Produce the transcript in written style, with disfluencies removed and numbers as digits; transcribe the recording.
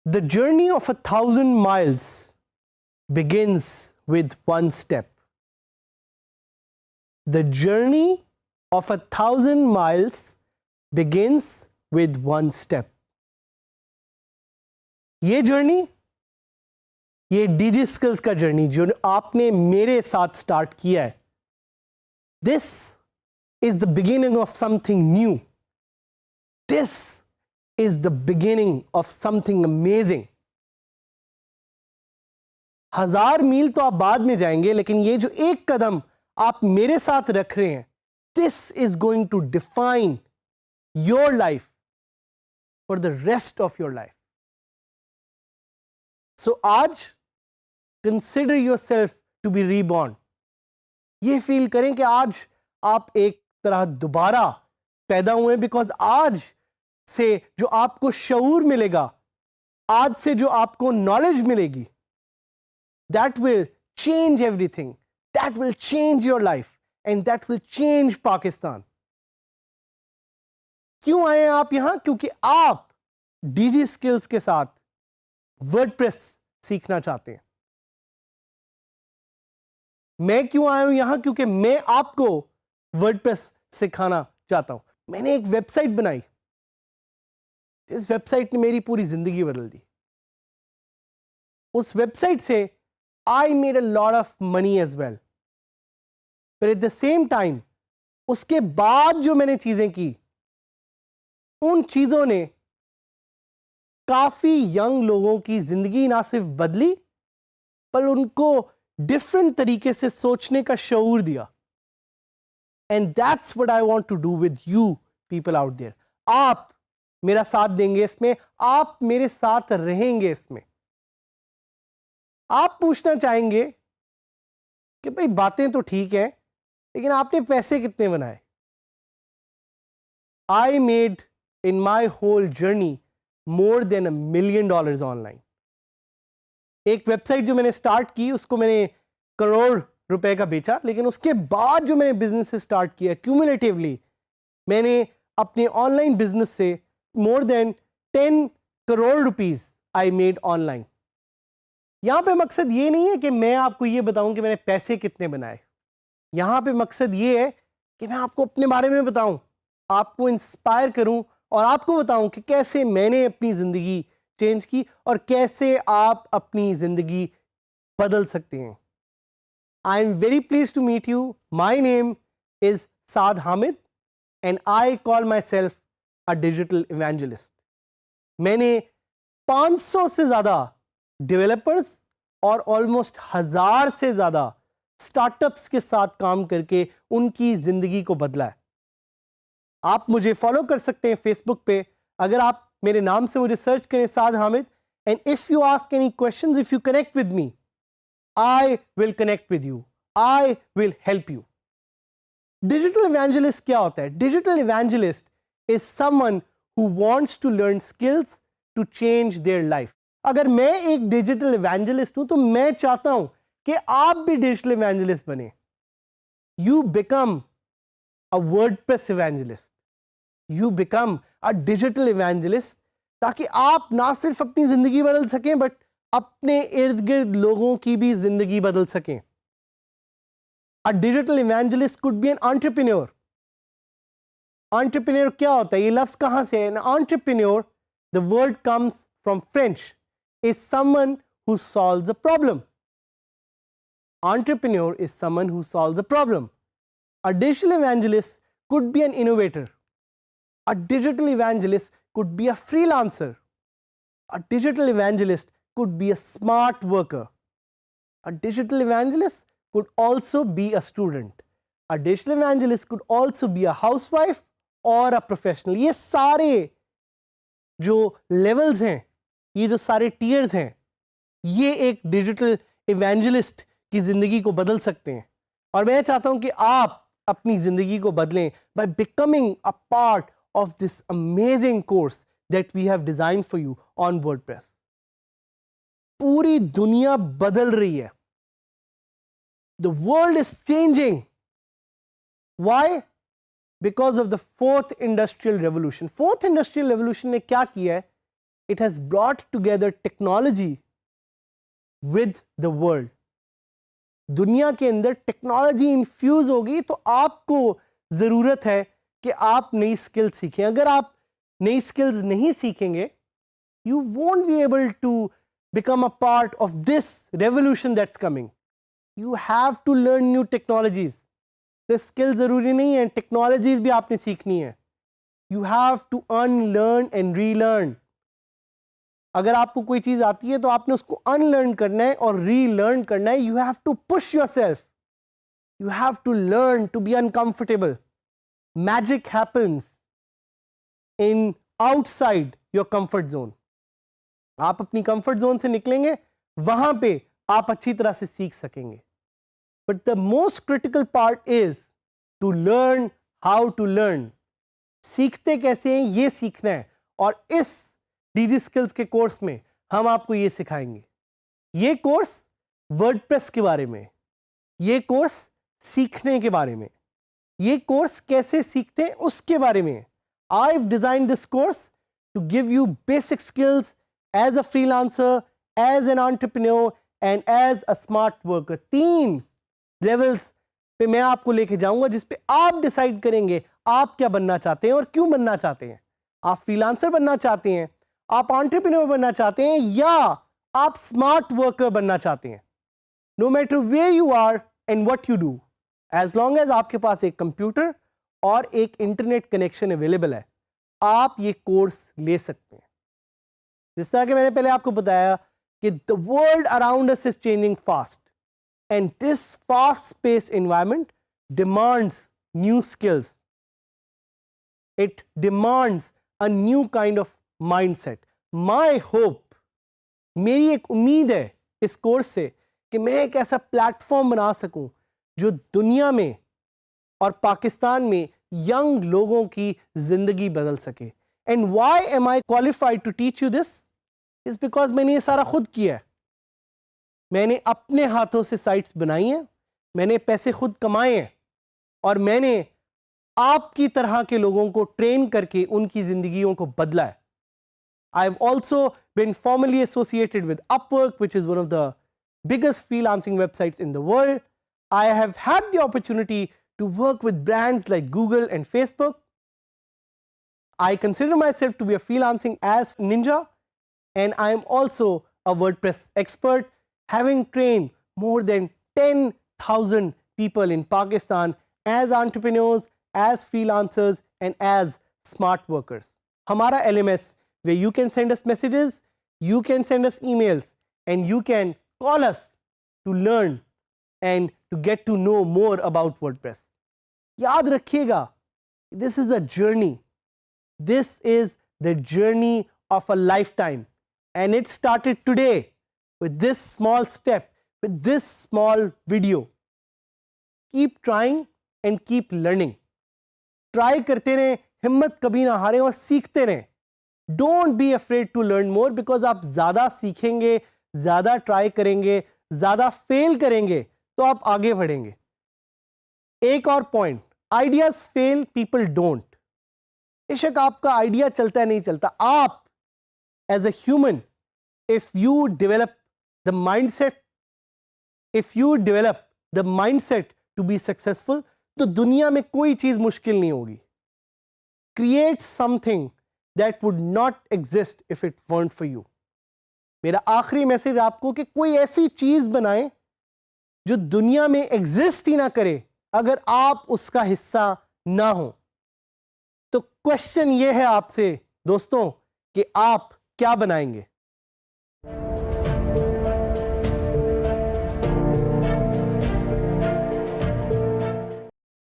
The journey of 1,000 miles begins with one step. The journey of 1,000 miles begins with one step. ये journey, ये Digiskills का journey जो आपने मेरे साथ स्टार्ट किया है, this is the beginning of something new. This is the beginning of something amazing. 1000 मील तो आप बाद में जाएंगे, लेकिन ये जो एक कदम आप मेरे साथ रख रहे हैं, this is going to define your life for the rest of your life. So आज consider yourself to be reborn. ये फील करें कि आज आप एक तरह दोबारा पैदा हुए, बिकॉज आज से जो आपको शऊर मिलेगा, आज से जो आपको नॉलेज मिलेगी, that will change everything, that will change your life and that will change Pakistan. क्यों आए आप यहां? क्योंकि आप Digiskills के साथ WordPress सीखना चाहते हैं. मैं क्यों आया हूं यहां? क्योंकि मैं आपको WordPress सिखाना चाहता हूं. मैंने एक वेबसाइट बनाई, इस वेबसाइट ने मेरी पूरी जिंदगी बदल दी. उस वेबसाइट से I made a lot of money as well, पर एट द सेम टाइम उसके बाद जो मैंने चीजें की, उन चीजों ने काफी यंग लोगों की जिंदगी ना सिर्फ बदली, पर उनको डिफरेंट तरीके से सोचने का शऊर दिया. And that's what I want to do with you people out there. आप मेरा साथ देंगे इसमें, आप मेरे साथ रहेंगे इसमें. आप पूछना चाहेंगे कि भाई बातें तो ठीक है, लेकिन आपने पैसे कितने बनाए? I made in my whole journey more than $1 million online. एक वेबसाइट जो मैंने स्टार्ट की, उसको मैंने करोड़ रुपए का बेचा, लेकिन उसके बाद जो मैंने बिजनेस स्टार्ट किया, क्यूमुलेटिवली मैंने अपने ऑनलाइन बिजनेस से more than 10 crore rupees I made online. यहां पे मकसद ये नहीं है कि मैं आपको ये बताऊं कि मैंने पैसे कितने बनाए. यहां पे मकसद ये है कि मैं आपको अपने बारे में बताऊं, आपको इंस्पायर करूं और आपको बताऊं कि कैसे मैंने अपनी जिंदगी चेंज की और कैसे आप अपनी जिंदगी बदल सकते हैं. I am very please to meet you. My name is Saad Hamid and I call myself a digital evangelist. मैंने 500 से ज्यादा डेवलपर्स और ऑलमोस्ट 1000 से ज्यादा स्टार्टअप्स के साथ काम करके उनकी जिंदगी को बदला है. आप मुझे फॉलो कर सकते हैं फेसबुक पे. अगर आप मेरे नाम से मुझे सर्च करें, Saad Hamid, and if you ask any questions, if you connect with me, I will connect with you, I will help you. Digital evangelist क्या होता है? Digital evangelist is someone who wants to learn skills to change their life. अगर मैं एक digital evangelist हूं, तो मैं चाहता हूं कि आप भी डिजिटल इवेंजलिस्ट बने. You become a WordPress evangelist, you become a digital evangelist, ताकि आप ना सिर्फ अपनी जिंदगी बदल सकें, बट अपने इर्द गिर्द लोगों की भी जिंदगी बदल सकें. A digital evangelist could be an entrepreneur. Entrepreneur क्या होता है? ये लफ्ज कहां से है? An entrepreneur, the word comes from French, is someone who solves a problem. Entrepreneur is someone who solves a problem. A digital evangelist could be an innovator. A digital evangelist could be a freelancer. A digital evangelist could be a smart worker. A digital evangelist could also be a student. A digital evangelist could also be a housewife or a professional. ये सारे जो levels हैं, ये जो सारे tiers हैं, ये एक digital evangelist की जिंदगी को बदल सकते हैं. और मैं चाहता हूं कि आप अपनी जिंदगी को बदलें by becoming a part of this amazing course that we have designed for you on WordPress. पूरी दुनिया बदल रही है. The world is changing. Why? Because of the fourth industrial revolution. Fourth industrial revolution ने क्या किया है? It has brought together technology with the world. दुनिया के अंदर टेक्नोलॉजी इन्फ्यूज होगी तो आपको जरूरत है कि आप नई स्किल्स सीखें. अगर आप नई स्किल्स नहीं सीखेंगे, you won't be able to become a part of this revolution that's coming. You have to learn new technologies. The skills जरूरी नहीं है, टेक्नोलॉजीज भी आपने सीखनी है. You have to unlearn and relearn. अगर आपको कोई चीज आती है तो आपने उसको अनलर्न करना है और रीलर्न करना है. You have to push yourself. You have to learn to be uncomfortable. Magic happens in outside your comfort zone. आप अपनी कंफर्ट जोन से निकलेंगे, वहां पे आप अच्छी तरह से सीख सकेंगे. But the most critical part is to learn how to learn. सीखते कैसे हैं ये सीखना है, और इस Digiskills के कोर्स में हम आपको ये सिखाएंगे. ये कोर्स वर्डप्रेस के बारे में, ये कोर्स सीखने के बारे में, ये कोर्स कैसे सीखते हैं उसके बारे में. I've designed this course to give you basic skills as a freelancer, as an entrepreneur and as a smart worker. 3 levels पे मैं आपको लेके जाऊंगा जिस पे आप डिसाइड करेंगे आप क्या बनना चाहते हैं और क्यों बनना चाहते हैं. आप फ्रीलांसर बनना चाहते हैं, आप एंटरप्रेन्योर बनना चाहते हैं, या आप स्मार्ट वर्कर बनना चाहते हैं. No matter where you are and what you do, as long as आपके पास एक कंप्यूटर और एक इंटरनेट कनेक्शन अवेलेबल है, आप ये कोर्स ले सकते हैं. जिस तरह के मैंने पहले आपको बताया कि the world around us is changing fast, and this fast pace environment demands new skills. It demands a new kind of mindset. My hope, मेरी एक उम्मीद है इस कोर्स से कि मैं एक ऐसा प्लेटफॉर्म बना सकूं जो दुनिया में और पाकिस्तान में यंग लोगों की जिंदगी बदल सके. And why am I qualified to teach you this is because मैंने ये सारा खुद किया है. मैंने अपने हाथों से साइट्स बनाई हैं, मैंने पैसे खुद कमाए हैं, और मैंने आपकी तरह के लोगों को ट्रेन करके उनकी जिंदगियों को बदला है. I've also been formally associated with Upwork, which is one of the biggest freelancing websites in the world. I have had the opportunity to work with brands like Google and Facebook. I consider myself to be a freelancing as ninja, and I am also a WordPress expert, having trained more than 10,000 people in Pakistan as entrepreneurs, as freelancers, and as smart workers. हमारा LMS, where you can send us messages, you can send us emails, and you can call us to learn and to get to know more about WordPress. याद रखिएगा, this is a journey. This is the journey of a lifetime, and it started today with this small step, with this small video. Keep trying and keep learning. Try करते रहें, हिम्मत कभी ना हारें और सीखते रहें. Don't be afraid to learn more, because आप ज़्यादा सीखेंगे, ज़्यादा ट्राई करेंगे, ज़्यादा फेल करेंगे तो आप आगे बढ़ेंगे. एक और point, ideas fail, people don't. बेशक आपका आइडिया चलता है नहीं चलता, आप as a human, if you develop the mindset, if you develop the mindset to be successful, तो दुनिया में कोई चीज मुश्किल नहीं होगी. Create something that would not exist if it weren't for you. मेरा आखिरी मैसेज आपको कि कोई ऐसी चीज बनाएं जो दुनिया में एग्जिस्ट ही ना करे अगर आप उसका हिस्सा ना हो. तो क्वेश्चन ये है आपसे दोस्तों कि आप क्या बनाएंगे.